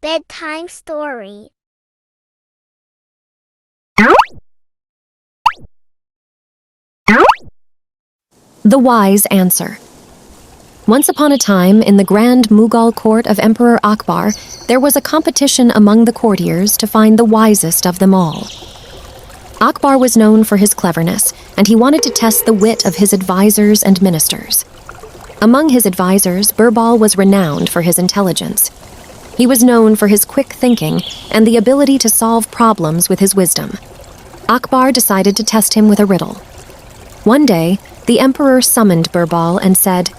Bedtime story. The Wise Answer. Once upon a time, in the grand Mughal court of Emperor Akbar, there was a competition among the courtiers to find the wisest of them all. Akbar was known for his cleverness, and he wanted to test the wit of his advisors and ministers. Among his advisors, Birbal was renowned for his intelligence. He was known for his quick thinking and the ability to solve problems with his wisdom. Akbar decided to test him with a riddle. One day, the emperor summoned Birbal and said,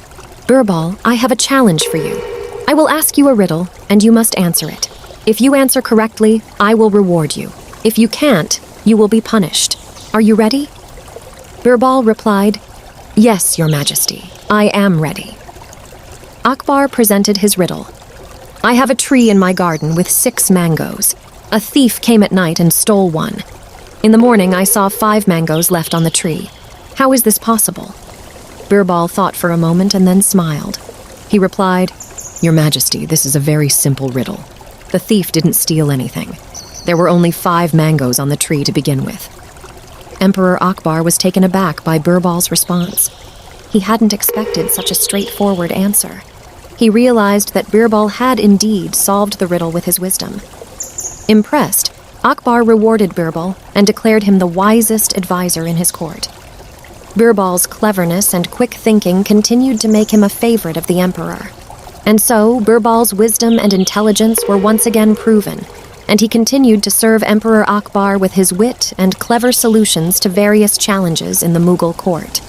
"Birbal, I have a challenge for you. I will ask you a riddle, and you must answer it. If you answer correctly, I will reward you. If you can't, you will be punished. Are you ready?" Birbal replied, "Yes, Your Majesty, I am ready." Akbar presented his riddle. "I have a tree in my garden with 6 mangoes. A thief came at night and stole one. In the morning, I saw 5 mangoes left on the tree. How is this possible?" Birbal thought for a moment and then smiled. He replied, "Your Majesty, this is a very simple riddle. The thief didn't steal anything. There were only 5 mangoes on the tree to begin with." Emperor Akbar was taken aback by Birbal's response. He hadn't expected such a straightforward answer. He realized that Birbal had indeed solved the riddle with his wisdom. Impressed, Akbar rewarded Birbal and declared him the wisest advisor in his court. Birbal's cleverness and quick thinking continued to make him a favorite of the emperor. And so, Birbal's wisdom and intelligence were once again proven, and he continued to serve Emperor Akbar with his wit and clever solutions to various challenges in the Mughal court.